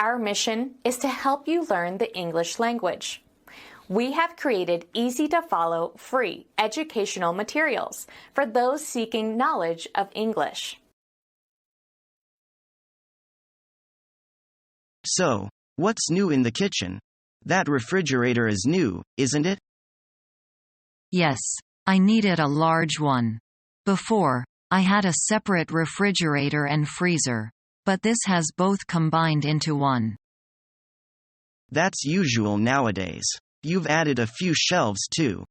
Our mission is to help you learn the English language. We have created easy-to-follow, free educational materials for those seeking knowledge of English. So, what's new in the kitchen? That refrigerator is new, isn't it? Yes, I needed a large one. Before, I had a separate refrigerator and freezer, but this has both combined into one. That's usual nowadays. You've added a few shelves too.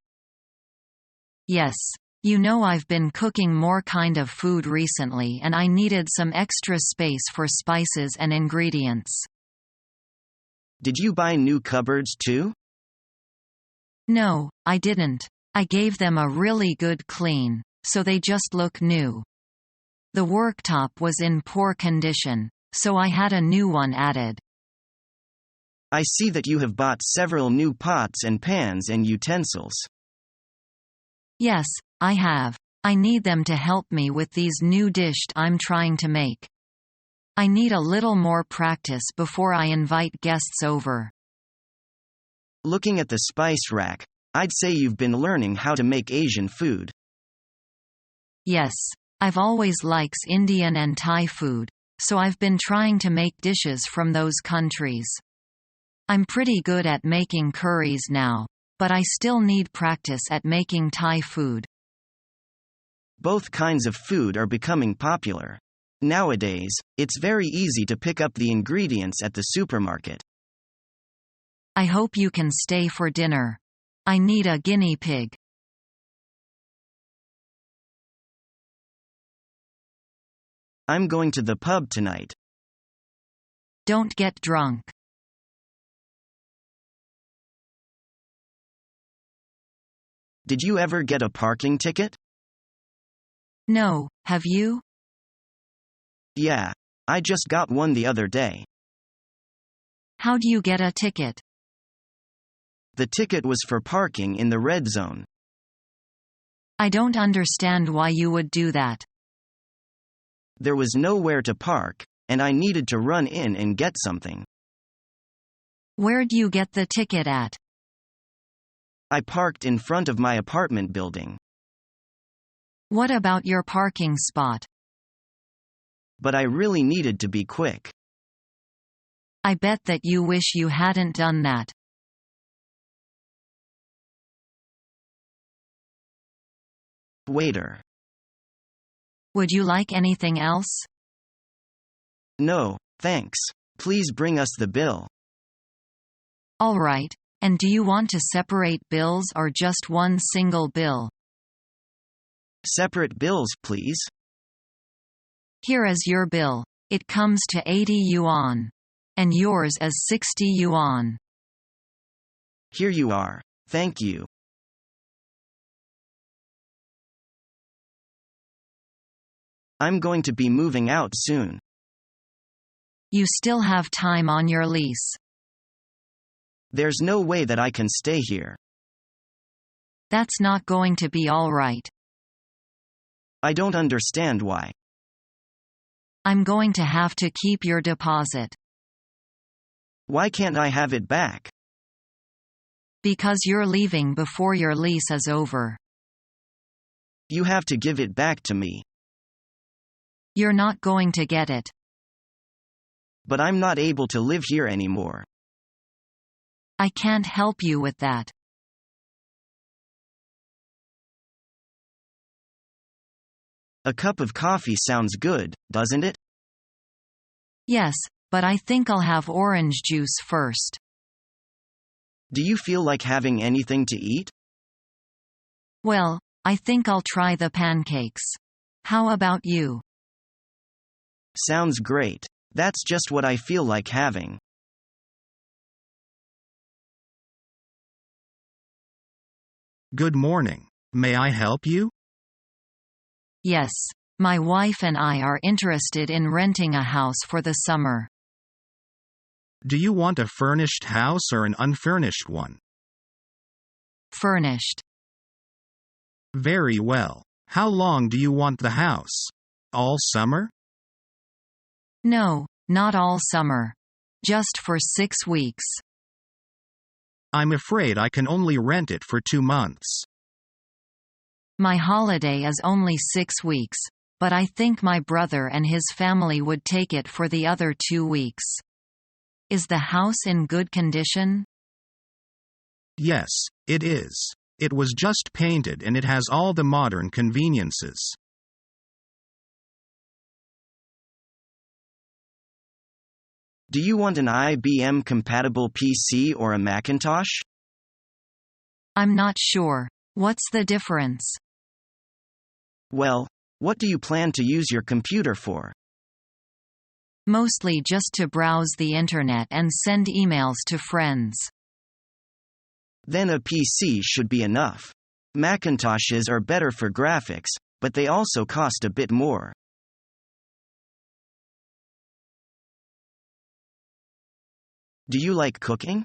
Yes. You know I've been cooking more kind of food recently and I needed some extra space for spices and ingredients. Did you buy new cupboards too? No, I didn't. I gave them a really good clean, so they just look new. The worktop was in poor condition, so I had a new one added. I see that you have bought several new pots and pans and utensils. Yes, I have. I need them to help me with these new dishes I'm trying to make. I need a little more practice before I invite guests over. Looking at the spice rack, I'd say you've been learning how to make Asian food. Yes, I've always liked Indian and Thai food, so I've been trying to make dishes from those countries. I'm pretty good at making curries now, but I still need practice at making Thai food. Both kinds of food are becoming popular. Nowadays, it's very easy to pick up the ingredients at the supermarket. I hope you can stay for dinner. I need a guinea pig. I'm going to the pub tonight. Don't get drunk. Did you ever get a parking ticket? No, have you? Yeah, I just got one the other day. How do you get a ticket? The ticket was for parking in the red zone. I don't understand why you would do that. There was nowhere to park, and I needed to run in and get something. Where'd you get the ticket at? I parked in front of my apartment building. What about your parking spot? But I really needed to be quick. I bet that you wish you hadn't done that. Waiter. Would you like anything else? No, thanks. Please bring us the bill. All right. And do you want to separate bills or just one single bill? Separate bills, please. Here is your bill. It comes to 80 yuan. And yours is 60 yuan. Here you are. Thank you. I'm going to be moving out soon. You still have time on your lease. There's no way that I can stay here. That's not going to be all right. I don't understand why. I'm going to have to keep your deposit. Why can't I have it back? Because you're leaving before your lease is over. You have to give it back to me. You're not going to get it. But I'm not able to live here anymore. I can't help you with that. A cup of coffee sounds good, doesn't it? Yes, but I think I'll have orange juice first. Do you feel like having anything to eat? Well, I think I'll try the pancakes. How about you? Sounds great. That's just what I feel like having. Good morning. May I help you? Yes. My wife and I are interested in renting a house for the summer. Do you want a furnished house or an unfurnished one? Furnished. Very well. How long do you want the house? All summer? No, not all summer. Just for 6 weeks. I'm afraid I can only rent it for 2 months. My holiday is only 6 weeks, but I think my brother and his family would take it for the other 2 weeks. Is the house in good condition? Yes, it is. It was just painted and it has all the modern conveniences. Do you want an IBM-compatible PC or a Macintosh? I'm not sure. What's the difference? Well, what do you plan to use your computer for? Mostly just to browse the internet and send emails to friends. Then a PC should be enough. Macintoshes are better for graphics, but they also cost a bit more. Do you like cooking?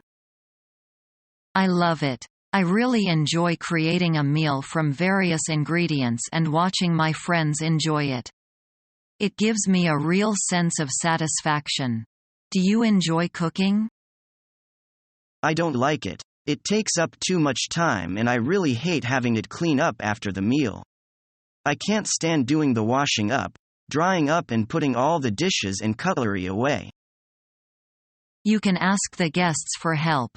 I love it. I really enjoy creating a meal from various ingredients and watching my friends enjoy it. It gives me a real sense of satisfaction. Do you enjoy cooking? I don't like it. It takes up too much time and I really hate having it clean up after the meal. I can't stand doing the washing up, drying up and putting all the dishes and cutlery away. You can ask the guests for help.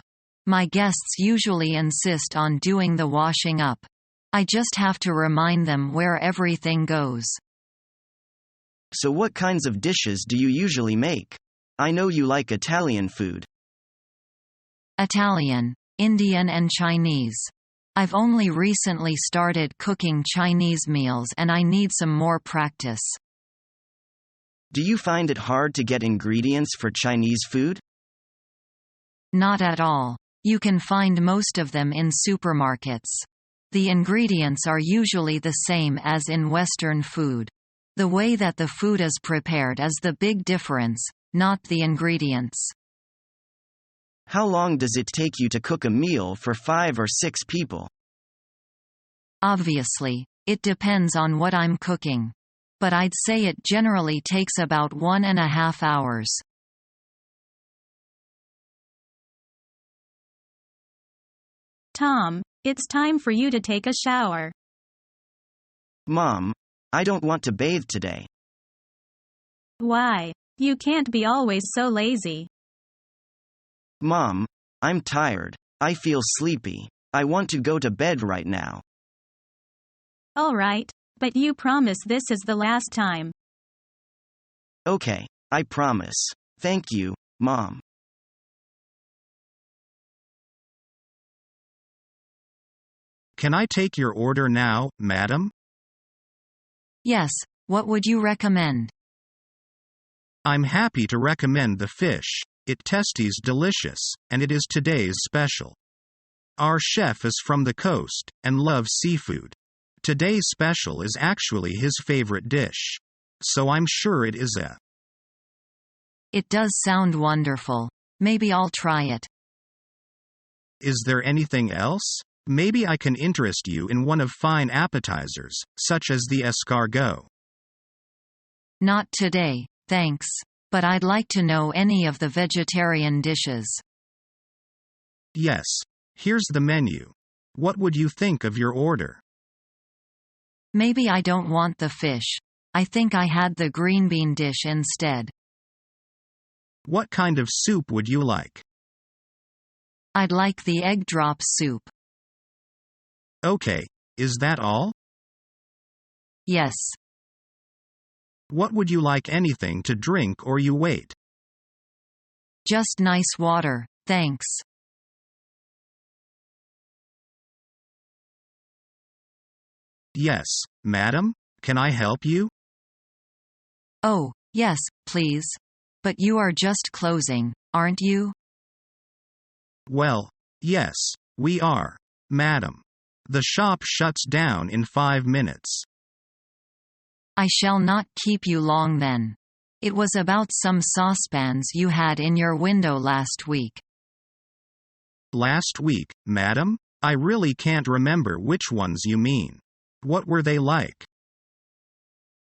My guests usually insist on doing the washing up. I just have to remind them where everything goes. So what kinds of dishes do you usually make? I know you like Italian food. Italian, Indian and Chinese. I've only recently started cooking Chinese meals and I need some more practice. Do you find it hard to get ingredients for Chinese food? Not at all. You can find most of them in supermarkets. The ingredients are usually the same as in Western food. The way that the food is prepared is the big difference, not the ingredients. How long does it take you to cook a meal for 5 or 6 people? Obviously, it depends on what I'm cooking. But I'd say it generally takes about 1.5 hours. Tom, it's time for you to take a shower. Mom, I don't want to bathe today. Why? You can't be always so lazy. Mom, I'm tired. I feel sleepy. I want to go to bed right now. All right, but you promise this is the last time. Okay, I promise. Thank you, Mom. Can I take your order now, madam? Yes, what would you recommend? I'm happy to recommend the fish. It tastes delicious, and it is today's special. Our chef is from the coast, and loves seafood. Today's special is actually his favorite dish. So I'm sure it is a... It does sound wonderful. Maybe I'll try it. Is there anything else? Maybe I can interest you in one of fine appetizers, such as the escargot. Not today, thanks. But I'd like to know any of the vegetarian dishes. Yes. Here's the menu. What would you think of your order? Maybe I don't want the fish. I think I had the green bean dish instead. What kind of soup would you like? I'd like the egg drop soup. Okay. Is that all? Yes. What would you like, anything to drink or you wait? Just nice water, thanks. Yes, madam, can I help you? Oh, yes, please. But you are just closing, aren't you? Well, yes, we are, madam. The shop shuts down in 5 minutes. I shall not keep you long then. It was about some saucepans you had in your window last week. Last week, madam? I really can't remember which ones you mean. What were they like?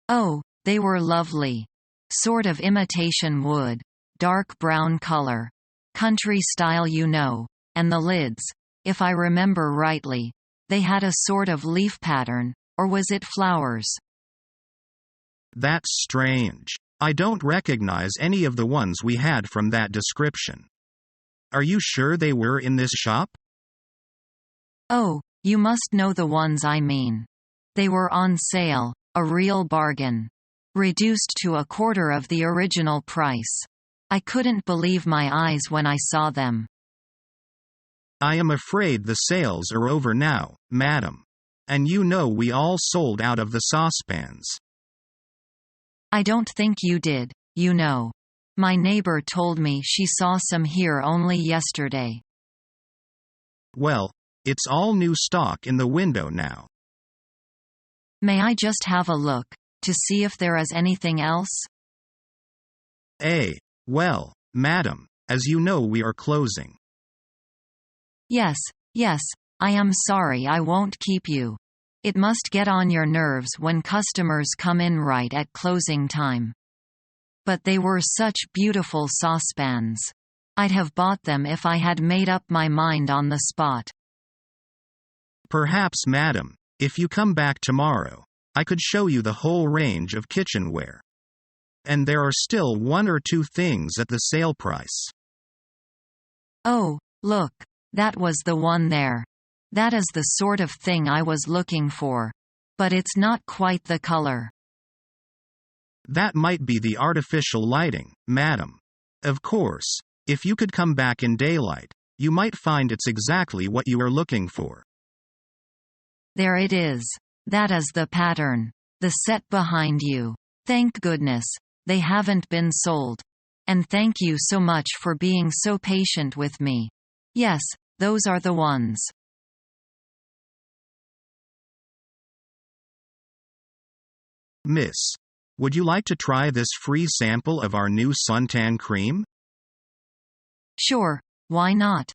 Oh, they were lovely. Sort of imitation wood. dark brown color. Country style, you know. And the lids, if I remember rightly, they had a sort of leaf pattern, or was it flowers? That's strange. I don't recognize any of the ones we had from that description. Are you sure they were in this shop? Oh, you must know the ones I mean. They were on sale, a real bargain. Reduced to a quarter of the original price. I couldn't believe my eyes when I saw them. I am afraid the sales are over now, madam. And you know we all sold out of the saucepans. I don't think you did, you know. My neighbor told me she saw some here only yesterday. Well, it's all new stock in the window now. May I just have a look, to see if there is anything else? Well, madam, as you know we are closing. Yes, I am sorry I won't keep you. It must get on your nerves when customers come in right at closing time. But they were such beautiful saucepans. I'd have bought them if I had made up my mind on the spot. Perhaps, madam, if you come back tomorrow, I could show you the whole range of kitchenware. And there are still one or two things at the sale price. Oh, look, that was the one there. That is the sort of thing I was looking for. But it's not quite the color. That might be the artificial lighting, madam. Of course, if you could come back in daylight, you might find it's exactly what you are looking for. There it is. That is the pattern. The set behind you. Thank goodness, they haven't been sold. And thank you so much for being so patient with me. Yes, those are the ones. Miss, would you like to try this free sample of our new suntan cream? Sure, why not?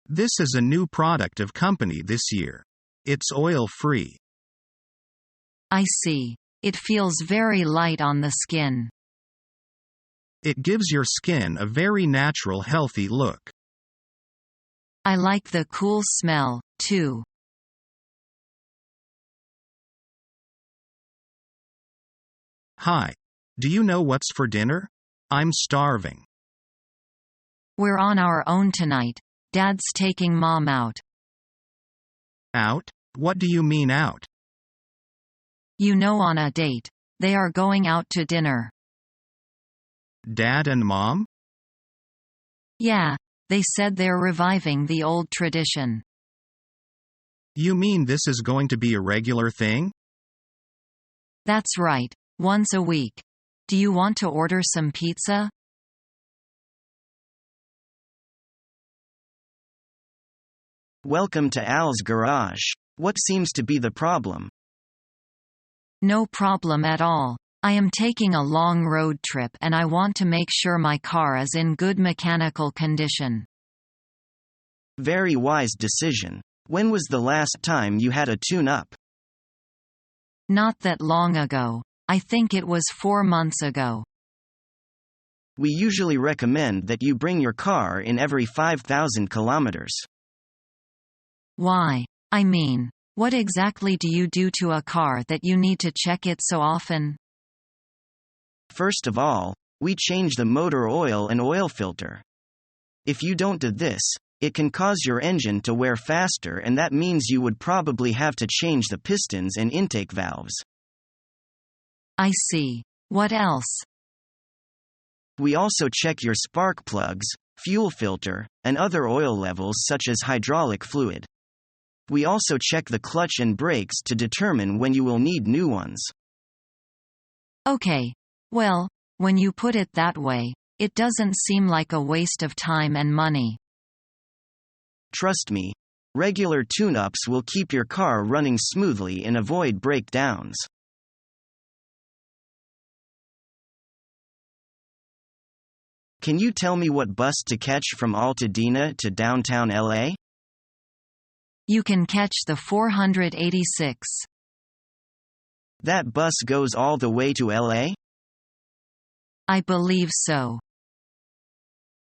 This is a new product of company this year. It's oil-free. I see. It feels very light on the skin. It gives your skin a very natural, healthy look. I like the cool smell, too. Hi. Do you know what's for dinner? I'm starving. We're on our own tonight. Dad's taking Mom out. Out? What do you mean out? You know, on a date. They are going out to dinner. Dad and Mom? Yeah, they said they're reviving the old tradition. You mean this is going to be a regular thing? That's right, once a week. Do you want to order some pizza? Welcome to Al's garage. What seems to be the problem? No problem at all. I am taking a long road trip and I want to make sure my car is in good mechanical condition. Very wise decision. When was the last time you had a tune-up? Not that long ago. I think it was 4 months ago. We usually recommend that you bring your car in every 5,000 kilometers. Why? I mean, what exactly do you do to a car that you need to check it so often? First of all, we change the motor oil and oil filter. If you don't do this, it can cause your engine to wear faster, and that means you would probably have to change the pistons and intake valves. I see. What else? We also check your spark plugs, fuel filter, and other oil levels such as hydraulic fluid. We also check the clutch and brakes to determine when you will need new ones. Okay. Well, when you put it that way, it doesn't seem like a waste of time and money. Trust me, regular tune-ups will keep your car running smoothly and avoid breakdowns. Can you tell me what bus to catch from Altadena to downtown LA? You can catch the 486. That bus goes all the way to LA? I believe so.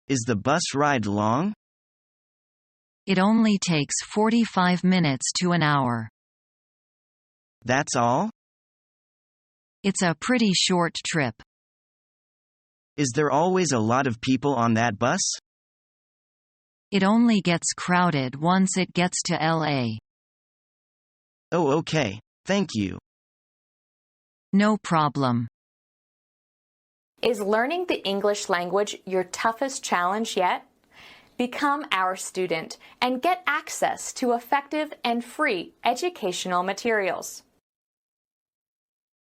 Is the bus ride long? It only takes 45 minutes to an hour. That's all? It's a pretty short trip. Is there always a lot of people on that bus? It only gets crowded once it gets to LA. Oh, okay. Thank you. No problem. Is learning the English language your toughest challenge yet? Become our student and get access to effective and free educational materials.